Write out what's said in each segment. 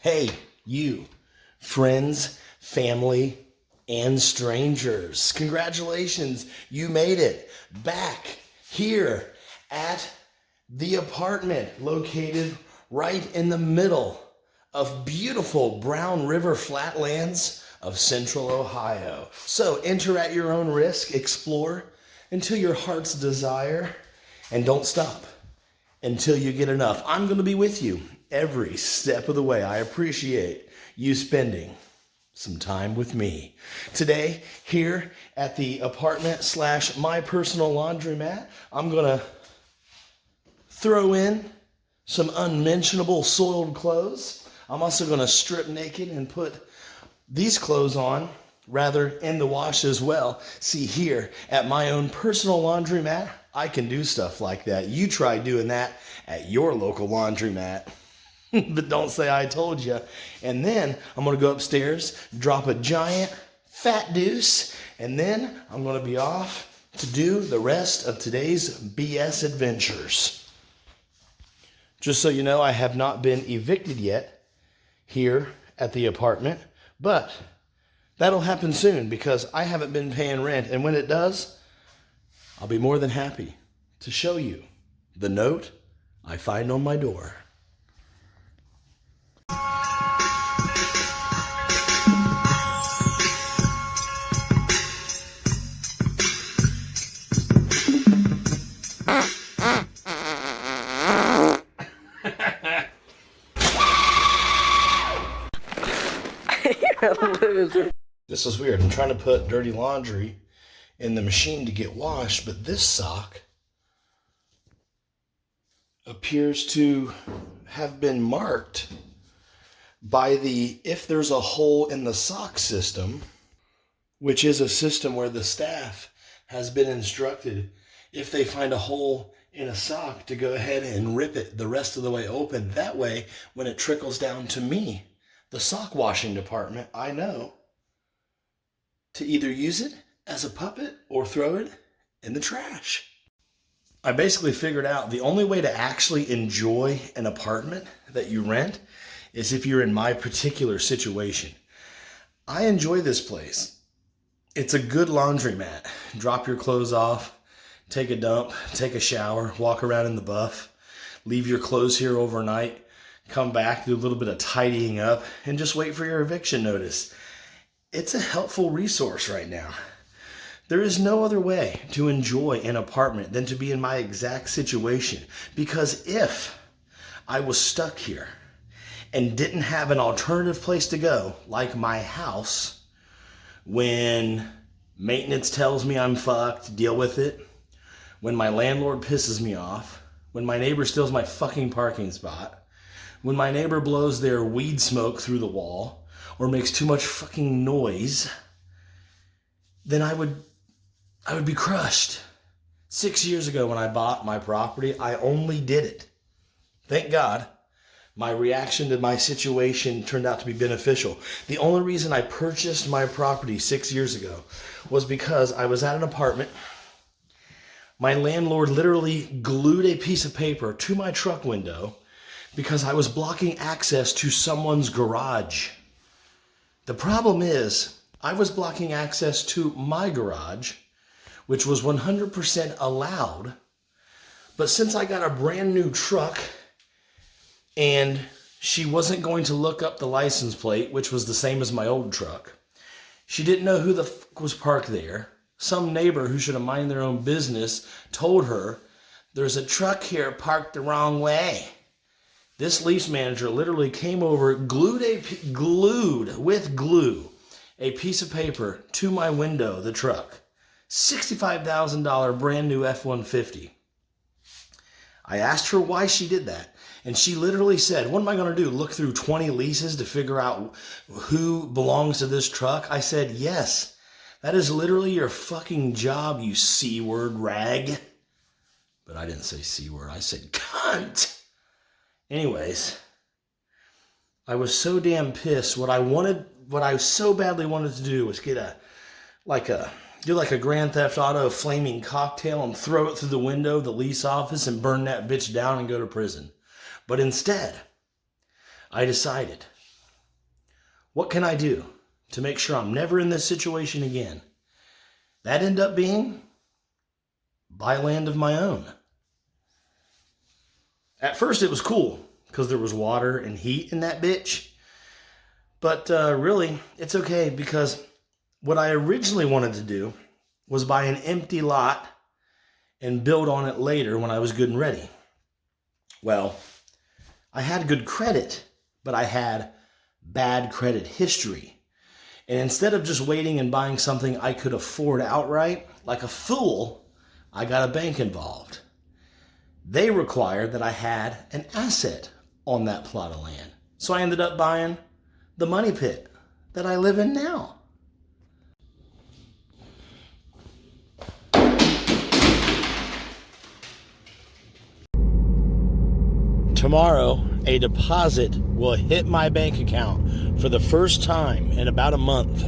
Hey, you, friends, family, and strangers. Congratulations, you made it back here at the apartment located right in the middle of beautiful Brown River flatlands of Central Ohio. So enter at your own risk, explore until your heart's desire, and don't stop until you get enough. I'm going to be with you every step of the way. I appreciate you spending some time with me. Today, here at the apartment / my personal laundromat, I'm going to throw in some unmentionable soiled clothes. I'm also going to strip naked and put these clothes on, rather in the wash as well. See, here at my own personal laundromat, I can do stuff like that. You try doing that at your local laundromat. But don't say I told you. And then I'm going to go upstairs, drop a giant fat deuce, and then I'm going to be off to do the rest of today's BS adventures. Just so you know, I have not been evicted yet here at the apartment, but that'll happen soon because I haven't been paying rent. And when it does, I'll be more than happy to show you the note I find on my door. This is weird. I'm trying to put dirty laundry in the machine to get washed, but this sock appears to have been marked by the if there's a hole in the sock system, which is a system where the staff has been instructed if they find a hole in a sock to go ahead and rip it the rest of the way open. That way, when it trickles down to me, the sock washing department, I know to either use it as a puppet or throw it in the trash. I basically figured out the only way to actually enjoy an apartment that you rent is if you're in my particular situation. I enjoy this place. It's a good laundromat. Drop your clothes off, take a dump, take a shower, walk around in the buff, leave your clothes here overnight, come back, do a little bit of tidying up, and just wait for your eviction notice. It's a helpful resource right now. There is no other way to enjoy an apartment than to be in my exact situation, because if I was stuck here and didn't have an alternative place to go, like my house, when maintenance tells me I'm fucked, deal with it, when my landlord pisses me off, when my neighbor steals my fucking parking spot, when my neighbor blows their weed smoke through the wall or makes too much fucking noise, then I would be crushed. 6 years ago when I bought my property, I only did it. Thank God my reaction to my situation turned out to be beneficial. The only reason I purchased my property 6 years ago was because I was at an apartment. My landlord literally glued a piece of paper to my truck window because I was blocking access to someone's garage. The problem is, I was blocking access to my garage, which was 100% allowed. But since I got a brand new truck and she wasn't going to look up the license plate, which was the same as my old truck, she didn't know who the fuck was parked there. Some neighbor who should have minded their own business told her, "There's a truck here parked the wrong way." This lease manager literally came over, glued with glue a piece of paper to my window, the truck. $65,000 brand new F-150. I asked her why she did that, and she literally said, "What am I going to do, look through 20 leases to figure out who belongs to this truck?" I said, "Yes, that is literally your fucking job, you C-word rag." But I didn't say C-word, I said cunt. Anyways, I was so damn pissed. What I so badly wanted to do was get do like a Grand Theft Auto flaming cocktail and throw it through the window of the lease office and burn that bitch down and go to prison. But instead, I decided What can I do to make sure I'm never in this situation again? That ended up being buy land of my own. At first it was cool because there was water and heat in that bitch. But really, it's okay because what I originally wanted to do was buy an empty lot and build on it later when I was good and ready. Well, I had good credit, but I had bad credit history. And instead of just waiting and buying something I could afford outright, like a fool, I got a bank involved. They required that I had an asset on that plot of land. So I ended up buying the money pit that I live in now. Tomorrow, a deposit will hit my bank account for the first time in about a month.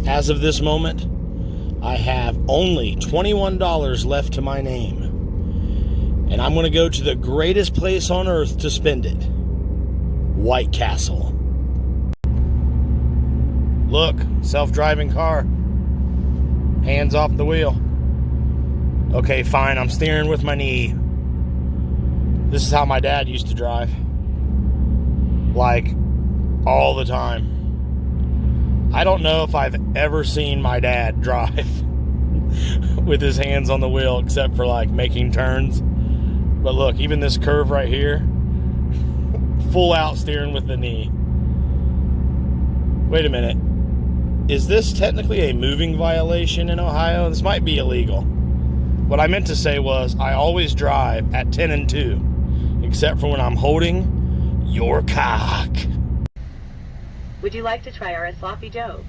As of this moment, I have only $21 left to my name. And I'm going to go to the greatest place on earth to spend it. White Castle. Look, self-driving car. Hands off the wheel. Okay, fine, I'm steering with my knee. This is how my dad used to drive. Like, all the time. I don't know if I've ever seen my dad drive with his hands on the wheel, except for like making turns. But look, even this curve right here, full out steering with the knee. Wait a minute. Is this technically a moving violation in Ohio? This might be illegal. What I meant to say was I always drive at 10 and 2. Except for when I'm holding your cock. Would you like to try our sloppy Joe?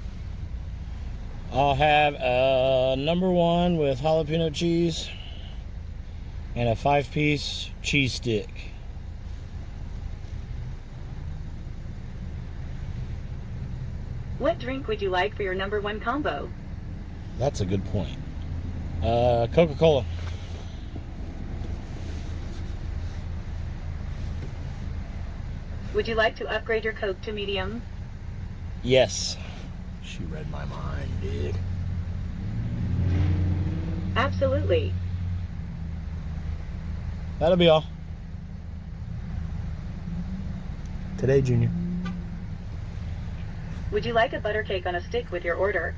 I'll have a number 1 with jalapeno cheese and a 5-piece cheese stick. What drink would you like for your number 1 combo? That's a good point. Coca-Cola. Would you like to upgrade your Coke to medium? Yes. She read my mind, dude. Absolutely. That'll be all. Today, Junior. Would you like a butter cake on a stick with your order?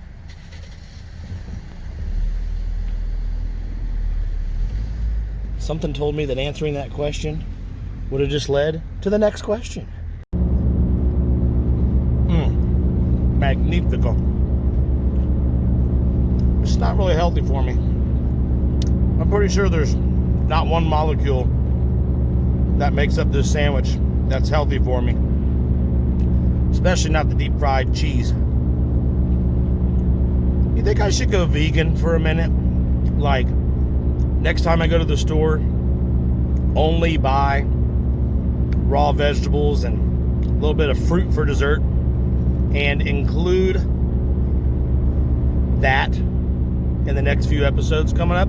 Something told me that answering that question would have just led to the next question. Magnifico. It's not really healthy for me. I'm pretty sure there's not one molecule that makes up this sandwich that's healthy for me. Especially not the deep fried cheese. You think I should go vegan for a minute? Like, next time I go to the store, only buy raw vegetables and a little bit of fruit for dessert, and include that in the next few episodes coming up.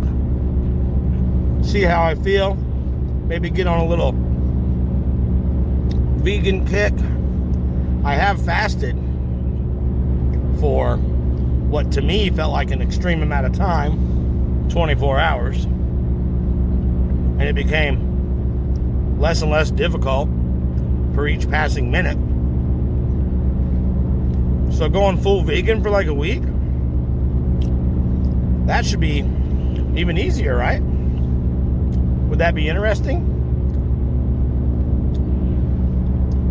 See how I feel. Maybe get on a little vegan kick. I have fasted for what to me felt like an extreme amount of time, 24 hours. And it became less and less difficult for each passing minute. So going full vegan for like a week, that should be even easier, right? Would that be interesting?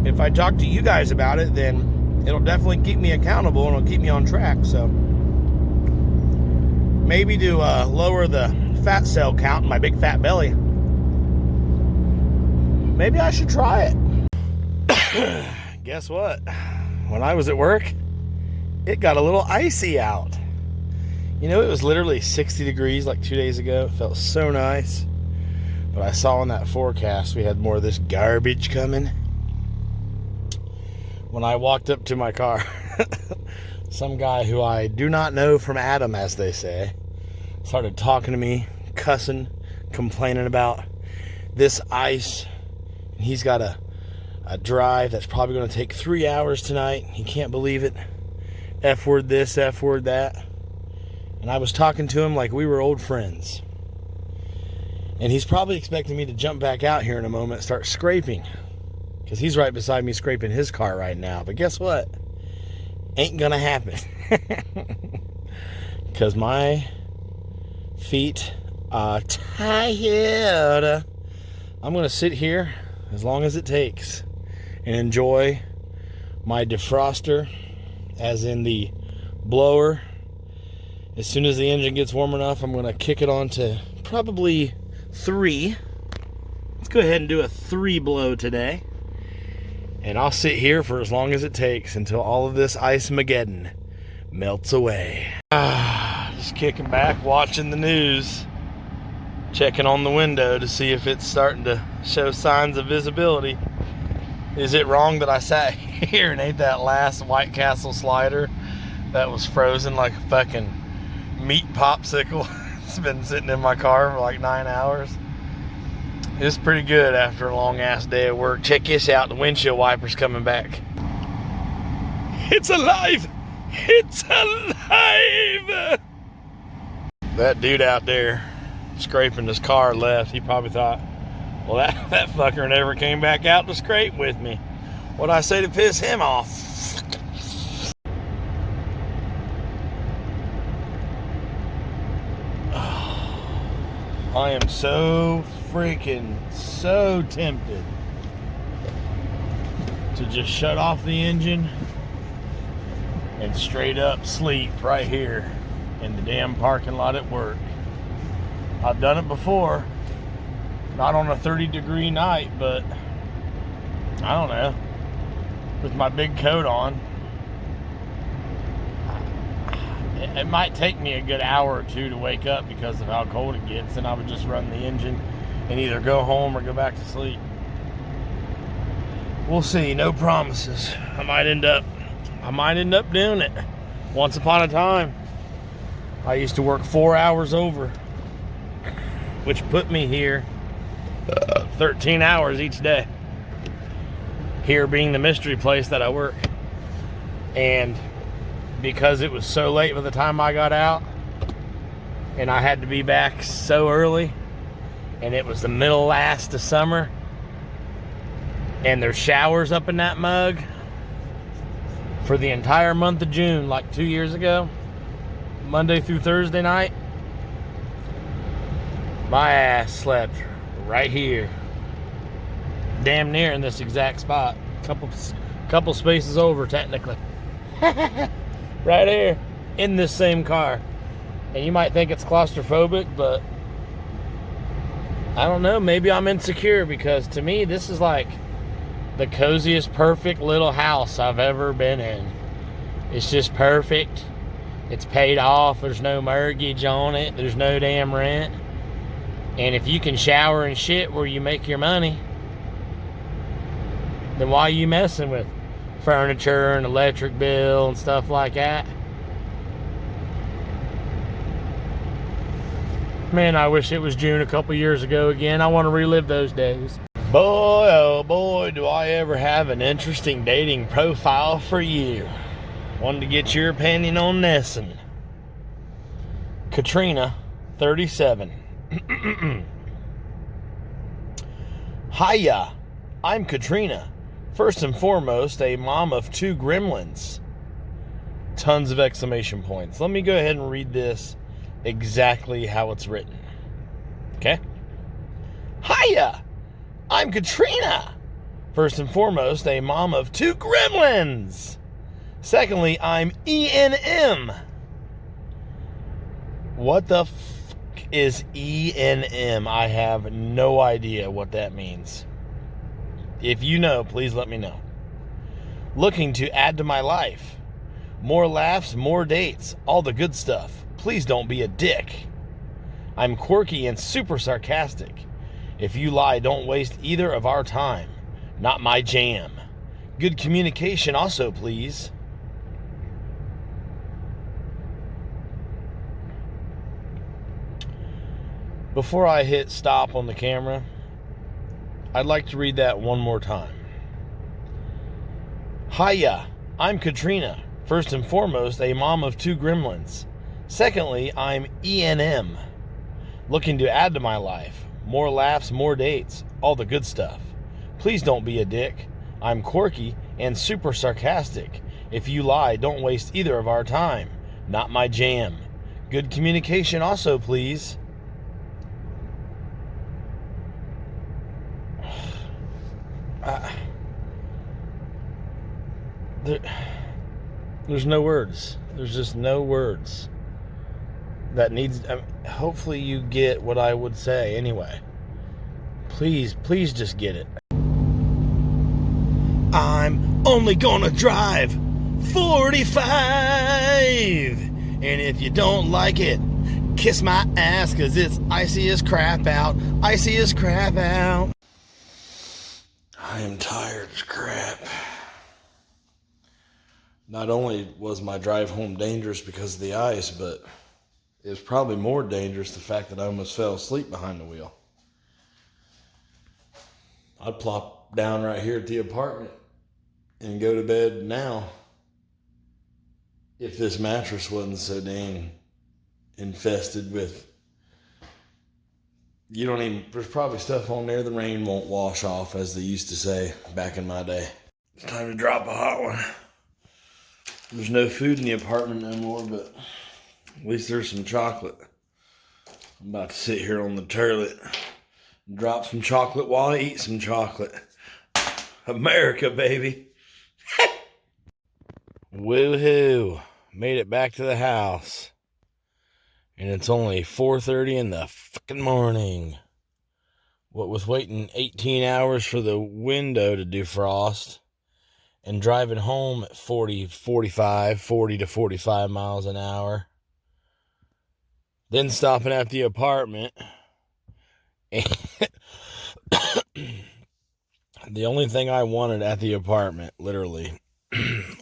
If I talk to you guys about it, then it'll definitely keep me accountable and it'll keep me on track. So maybe to lower the fat cell count in my big fat belly, maybe I should try it. Guess what? When I was at work, it got a little icy out. You know, it was literally 60 degrees like 2 days ago. It felt so nice. But I saw in that forecast we had more of this garbage coming. When I walked up to my car, some guy who I do not know from Adam, as they say, started talking to me, cussing, complaining about this ice. And he's got a a drive that's probably going to take 3 hours tonight. He can't believe it. F word this, F word that. And I was talking to him like we were old friends. And he's probably expecting me to jump back out here in a moment and start scraping. Because he's right beside me scraping his car right now. But guess what? Ain't going to happen. Because my feet are tired. I'm going to sit here as long as it takes and enjoy my defroster, as in the blower. As soon as the engine gets warm enough, I'm going to kick it on to probably 3. Let's go ahead and do a 3 blow today. And I'll sit here for as long as it takes until all of this ice-mageddon melts away. Just kicking back, watching the news. Checking on the window to see if it's starting to show signs of visibility. Is it wrong that I sat here and ate that last White Castle slider that was frozen like a fucking meat popsicle? It's been sitting in my car for like 9 hours. It's pretty good after a long ass day of work. Check this out, the windshield wiper's coming back. It's alive! It's alive! That dude out there scraping his car left. He probably thought, well, that fucker never came back out to scrape with me. What'd I say to piss him off? I am so tempted to just shut off the engine and straight up sleep right here in the damn parking lot at work. I've done it before, not on a 30-degree night, but I don't know, with my big coat on. It might take me a good hour or two to wake up because of how cold it gets, and I would just run the engine and either go home or go back to sleep. We'll see, no promises. I might end up doing it. Once upon a time, I used to work 4 hours over, which put me here 13 hours each day. Here being the mystery place that I work. And because it was so late by the time I got out, and I had to be back so early, and it was the middle last of summer, and there's showers up in that mug for the entire month of June, like 2 years ago, Monday through Thursday night, my ass slept right here, damn near in this exact spot, couple spaces over technically. Right here in this same car. And you might think it's claustrophobic, but I don't know, maybe I'm insecure, because to me this is like the coziest, perfect little house I've ever been in. It's just perfect. It's paid off. There's no mortgage on it. There's no damn rent. And if you can shower and shit where you make your money, then why are you messing with furniture and electric bill and stuff like that? Man, I wish it was June a couple years ago again. I want to relive those days. Boy, oh boy, do I ever have an interesting dating profile for you. Wanted to get your opinion on this one. Katrina, 37. Hiya, I'm Katrina. First and foremost, a mom of 2 gremlins. Tons of exclamation points. Let me go ahead and read this exactly how it's written. Okay? Hiya! I'm Katrina! First and foremost, a mom of 2 gremlins. Secondly, I'm ENM. What the fuck is ENM? I have no idea what that means. If you know, please let me know. Looking to add to my life. More laughs, more dates, all the good stuff. Please don't be a dick. I'm quirky and super sarcastic. If you lie, don't waste either of our time. Not my jam. Good communication also, please. Before I hit stop on the camera, I'd like to read that one more time. Hiya, I'm Katrina. First and foremost, a mom of 2 gremlins. Secondly, I'm E&M, looking to add to my life. More laughs, more dates, all the good stuff. Please don't be a dick. I'm quirky and super sarcastic. If you lie, don't waste either of our time. Not my jam. Good communication also, please. There's no words. There's just no words. That needs... hopefully you get what I would say anyway. Please just get it. I'm only gonna drive 45. And if you don't like it, kiss my ass, cause it's icy as crap out. Icy as crap out. I am tired as crap. Not only was my drive home dangerous because of the ice, but it was probably more dangerous the fact that I almost fell asleep behind the wheel. I'd plop down right here at the apartment and go to bed now if this mattress wasn't so dang infested with... there's probably stuff on there the rain won't wash off, as they used to say back in my day. It's time to drop a hot one. There's no food in the apartment no more, but at least there's some chocolate. I'm about to sit here on the toilet and drop some chocolate while I eat some chocolate. America, baby. Woohoo. Made it back to the house. And it's only 4:30 in the fucking morning. What with waiting 18 hours for the window to defrost and driving home at 40 to 45 miles an hour. Then stopping at the apartment. And the only thing I wanted at the apartment, literally,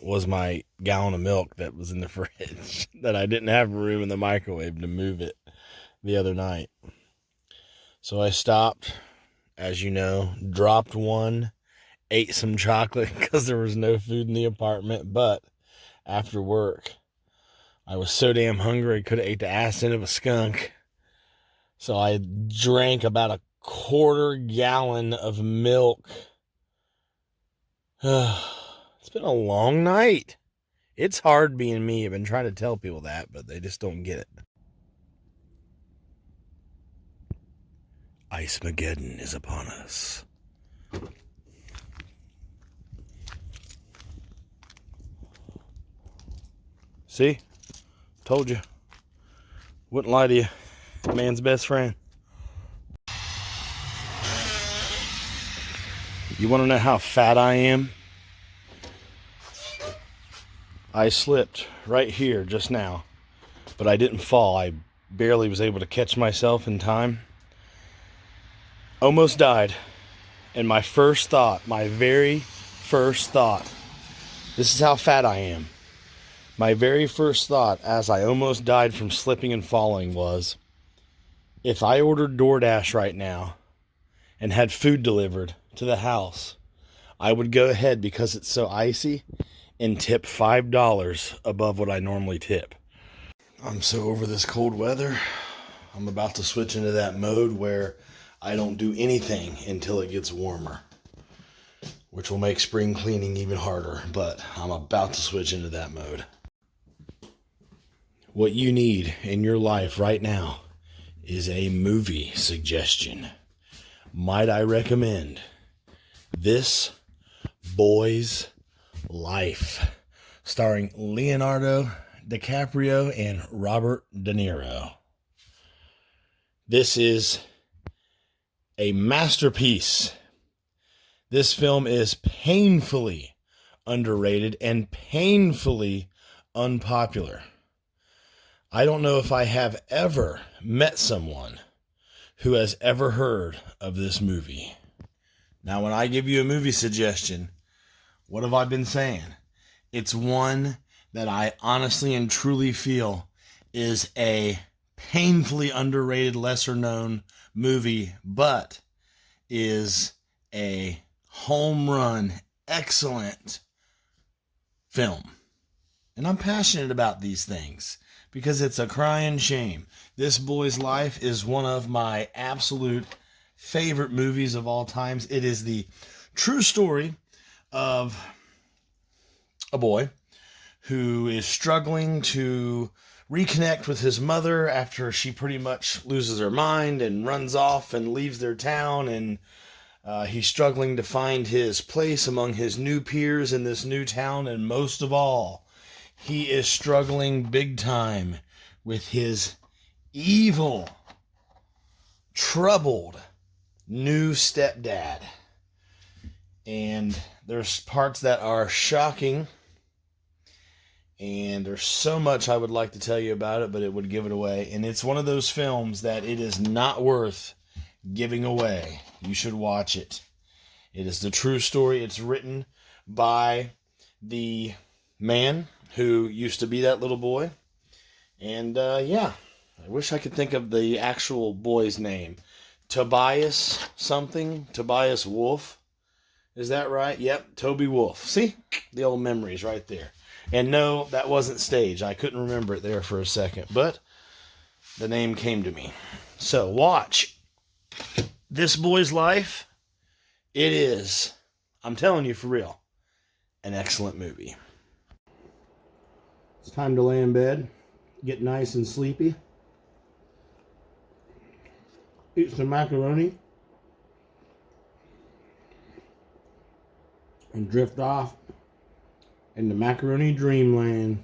was my gallon of milk that was in the fridge that I didn't have room in the microwave to move it the other night. So I stopped, as you know, dropped one, ate some chocolate because there was no food in the apartment. But after work, I was so damn hungry I could have ate the ass end of a skunk. So I drank about a quarter gallon of milk. It's been a long night. It's hard being me. I've been trying to tell people that, but they just don't get it. Ice-mageddon is upon us. See? Told you. Wouldn't lie to you. Man's best friend. You want to know how fat I am? I slipped right here just now, but I didn't fall. I barely was able to catch myself in time. Almost died. And my very first thought, this is how fat I am. My very first thought as I almost died from slipping and falling was, if I ordered DoorDash right now and had food delivered to the house, I would go ahead, because it's so icy, and tip $5 above what I normally tip. I'm so over this cold weather. I'm about to switch into that mode where I don't do anything until it gets warmer, which will make spring cleaning even harder, but I'm about to switch into that mode. What you need in your life right now is a movie suggestion. Might I recommend This Boy's Life, starring Leonardo DiCaprio and Robert De Niro. This is a masterpiece. This film is painfully underrated and painfully unpopular. I don't know if I have ever met someone who has ever heard of this movie. Now, when I give you a movie suggestion, what have I been saying? It's one that I honestly and truly feel is a painfully underrated, lesser known movie, but is a home run, excellent film. And I'm passionate about these things because it's a crying shame. This Boy's Life is one of my absolute favorite movies of all times. It is the true story of a boy who is struggling to reconnect with his mother after she pretty much loses her mind and runs off and leaves their town, and he's struggling to find his place among his new peers in this new town, and most of all, he is struggling big time with his evil, troubled new stepdad. And there's parts that are shocking, and there's so much I would like to tell you about it, but it would give it away. And it's one of those films that it is not worth giving away. You should watch it. It is the true story. It's written by the man who used to be that little boy. And yeah, I wish I could think of the actual boy's name. Tobias something. Tobias Wolf. Is that right? Yep, Toby Wolf. See? The old memories right there. And no, that wasn't staged. I couldn't remember it there for a second, but the name came to me. So watch This Boy's Life. It is, I'm telling you for real, an excellent movie. It's time to lay in bed, get nice and sleepy, eat some macaroni, and drift off into macaroni dreamland.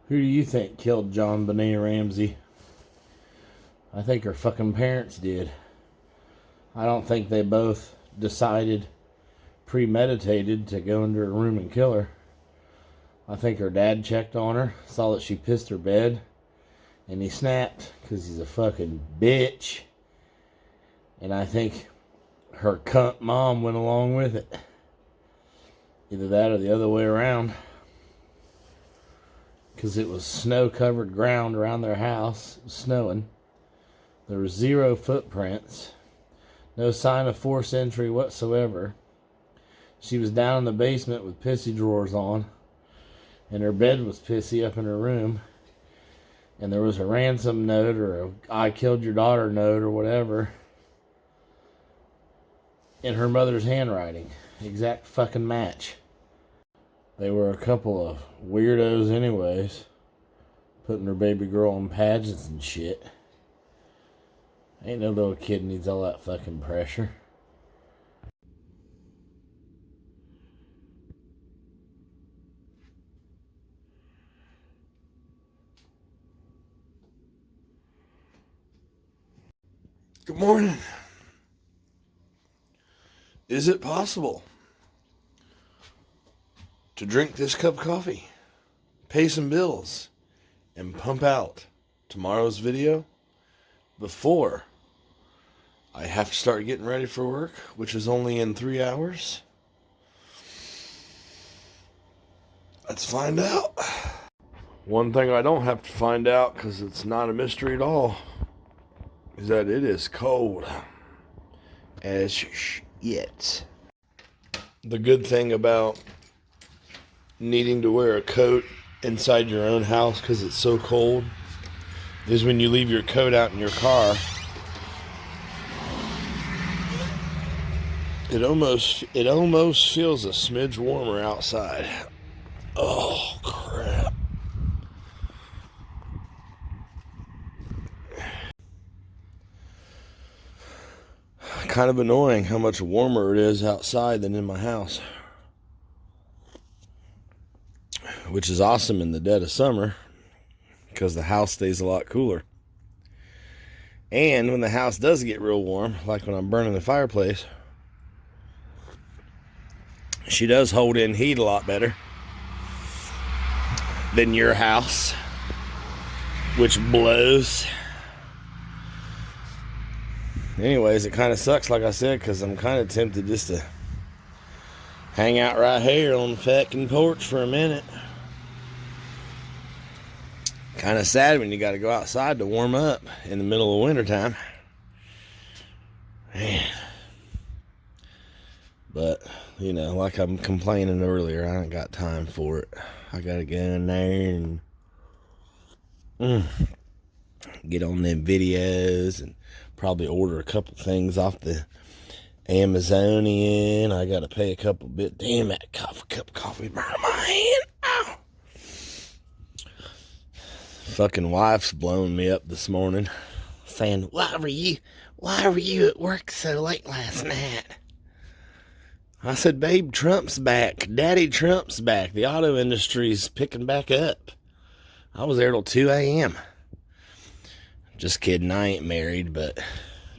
Who do you think killed John Benet Ramsey? I think her fucking parents did. I don't think they both decided, premeditated, to go into her room and kill her. I think her dad checked on her, saw that she pissed her bed, and he snapped because he's a fucking bitch. And I think her cunt mom went along with it. Either that or the other way around. Because it was snow-covered ground around their house. It was snowing. There were 0 footprints. No sign of forced entry whatsoever. She was down in the basement with pissy drawers on. And her bed was pissy up in her room. And there was a ransom note or a I killed your daughter note or whatever in her mother's handwriting. Exact fucking match. They were a couple of weirdos anyways, putting their baby girl in pageants and shit. Ain't no little kid needs all that fucking pressure. Good morning. Is it possible to drink this cup of coffee, pay some bills, and pump out tomorrow's video before I have to start getting ready for work, which is only in 3 hours? Let's find out. One thing I don't have to find out, because it's not a mystery at all, is that it is cold as shit. The good thing about needing to wear a coat inside your own house because it's so cold is when you leave your coat out in your car, it almost feels a smidge warmer outside. Oh crap. Kind of annoying how much warmer it is outside than in my house. Which is awesome in the dead of summer because the house stays a lot cooler. And when the house does get real warm, like when I'm burning the fireplace, she does hold in heat a lot better than your house, which blows. Anyways, it kind of sucks, like I said, because I'm kind of tempted just to hang out right here on the fucking porch for a minute. Kind of sad when you got to go outside to warm up in the middle of wintertime. Man. But you know, like I'm complaining earlier, I ain't got time for it. I gotta go in there and get on them videos and probably order a couple things off the Amazonian. I gotta pay a couple bit. Damn, that cup of coffee burned my hand. Ow. Fucking wife's blowing me up this morning, saying, why were you at work so late last night? I said, babe, Trump's back. Daddy Trump's back. The auto industry's picking back up. I was there till 2 a.m. Just kidding, I ain't married, but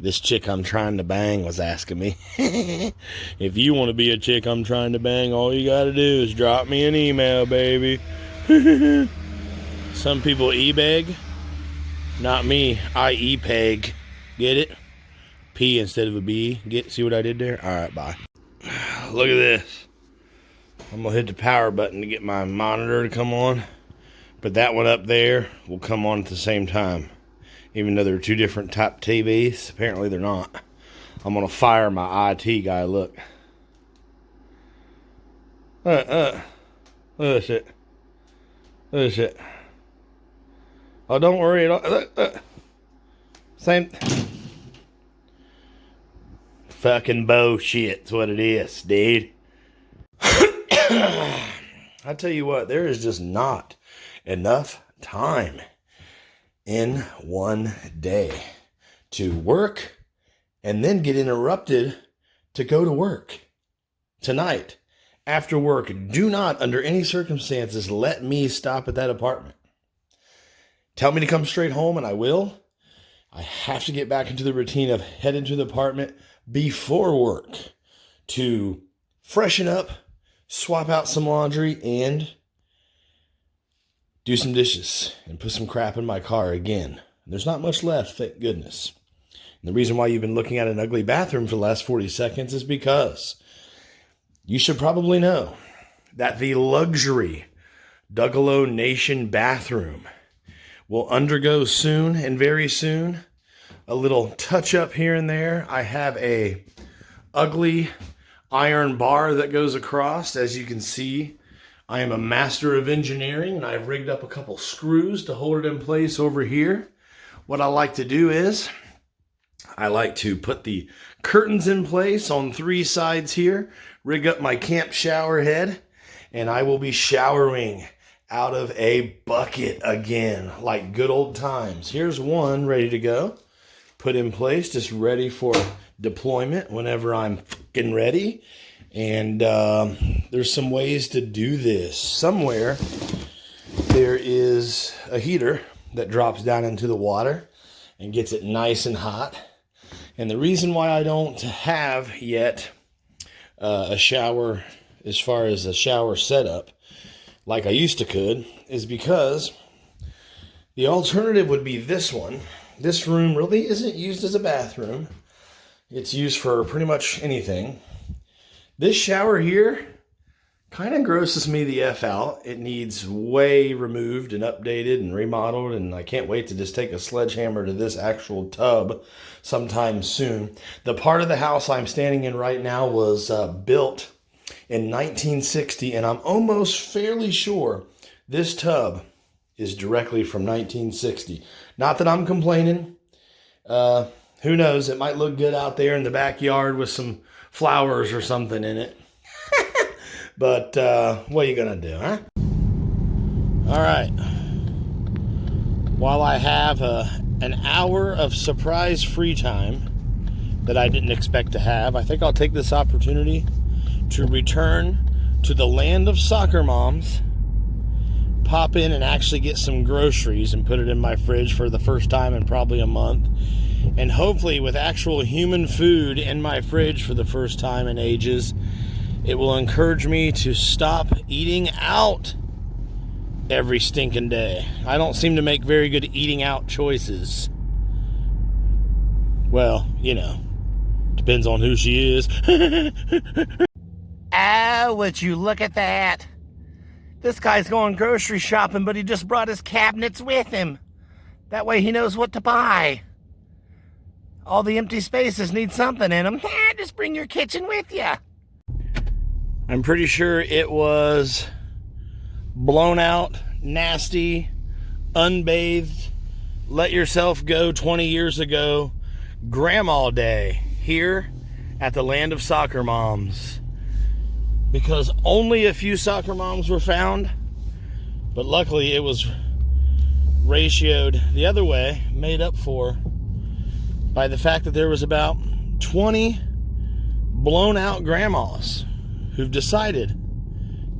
this chick I'm trying to bang was asking me, if you want to be a chick I'm trying to bang, all you gotta do is drop me an email, baby. Some people e-beg. Not me. I e-peg. Get it? P instead of a B. See what I did there? Alright, bye. Look at this. I'm going to hit the power button to get my monitor to come on. But that one up there will come on at the same time. Even though they're two different type TVs. Apparently they're not. I'm going to fire my IT guy. Look. Look at this shit. Look at this shit. Oh, don't worry. Look. Same. Fucking bullshit's what it is, dude. I tell you what, there is just not enough time in one day to work and then get interrupted to go to work. Tonight, after work, do not, under any circumstances, let me stop at that apartment. Tell me to come straight home and I will. I have to get back into the routine of heading to the apartment before work to freshen up, swap out some laundry, and do some dishes and put some crap in my car again. There's not much left, thank goodness. And the reason why you've been looking at an ugly bathroom for the last 40 seconds is because you should probably know that the luxury Duggalo Nation bathroom will undergo soon and very soon a little touch up here and there. I have a ugly iron bar that goes across. As you can see, I am a master of engineering and I've rigged up a couple screws to hold it in place over here. What I like to do is I like to put the curtains in place on 3 sides here, rig up my camp shower head, and I will be showering out of a bucket again, like good old times. Here's one ready to go, put in place, just ready for deployment whenever I'm fucking ready. And there's some ways to do this. Somewhere there is a heater that drops down into the water and gets it nice and hot. And the reason why I don't have yet a shower, as far as a shower setup, like I used to could, is because the alternative would be this one. This room really isn't used as a bathroom. It's used for pretty much anything. This shower here kind of grosses me the F out. It needs way removed and updated and remodeled, and I can't wait to just take a sledgehammer to this actual tub sometime soon. The part of the house I'm standing in right now was built in 1960, and I'm almost fairly sure this tub is directly from 1960. Not that I'm complaining. Who knows? It might look good out there in the backyard with some flowers or something in it. But what are you going to do, huh? All right. While I have an hour of surprise free time that I didn't expect to have, I think I'll take this opportunity to return to the land of soccer moms, pop in and actually get some groceries and put it in my fridge for the first time in probably a month. And hopefully with actual human food in my fridge for the first time in ages, it will encourage me to stop eating out every stinking day. I don't seem to make very good eating out choices. Well, you know, depends on who she is. Ah, would you look at that? This guy's going grocery shopping, but he just brought his cabinets with him. That way he knows what to buy. All the empty spaces need something in them. Just bring your kitchen with you. I'm pretty sure it was blown out, nasty, unbathed, let yourself go 20 years ago, Grandma Day here at the Land of Soccer Moms. Because only a few soccer moms were found, but luckily it was ratioed the other way, made up for by the fact that there was about 20 blown out grandmas who've decided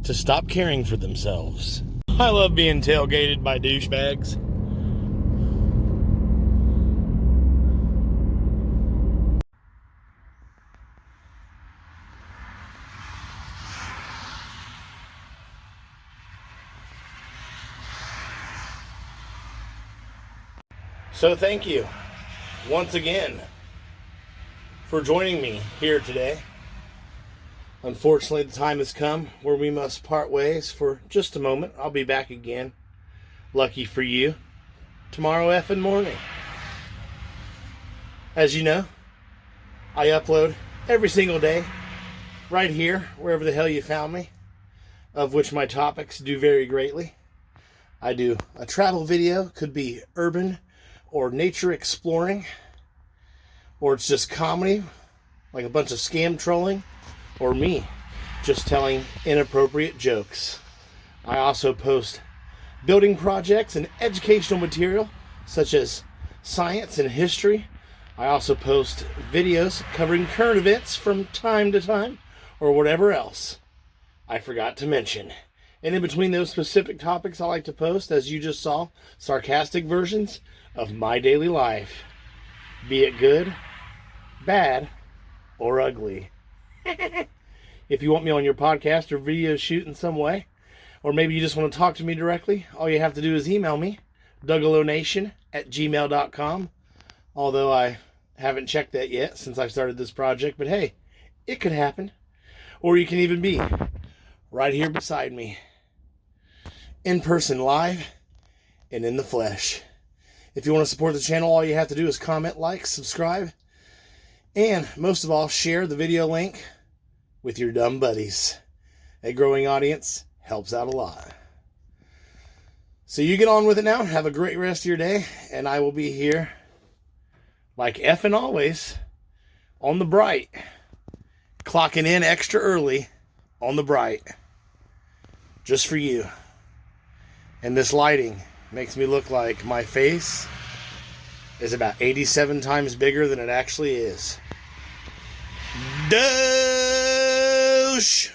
to stop caring for themselves. I love being tailgated by douchebags. So thank you once again for joining me here today. Unfortunately, the time has come where we must part ways for just a moment. I'll be back again, lucky for you, tomorrow effing morning. As you know, I upload every single day right here, wherever the hell you found me, of which my topics do vary greatly. I do a travel video, could be urban or nature exploring, or it's just comedy, like a bunch of scam trolling, or me just telling inappropriate jokes. I also post building projects and educational material such as science and history. I also post videos covering current events from time to time, or whatever else I forgot to mention. And in between those specific topics, I like to post, as you just saw, sarcastic versions of my daily life, be it good, bad, or ugly. If you want me on your podcast or video shoot in some way, or maybe you just want to talk to me directly, all you have to do is email me, dougalonation@gmail.com, although I haven't checked that yet since I started this project, but hey, it could happen. Or you can even be right here beside me, in person, live, and in the flesh. If you want to support the channel, all you have to do is comment, like, subscribe, and most of all, share the video link with your dumb buddies. A growing audience helps out a lot. So you get on with it now. Have a great rest of your day, and I will be here, like effing always, on the bright, clocking in extra early on the bright, just for you. And this lighting makes me look like my face is about 87 times bigger than it actually is. Douche!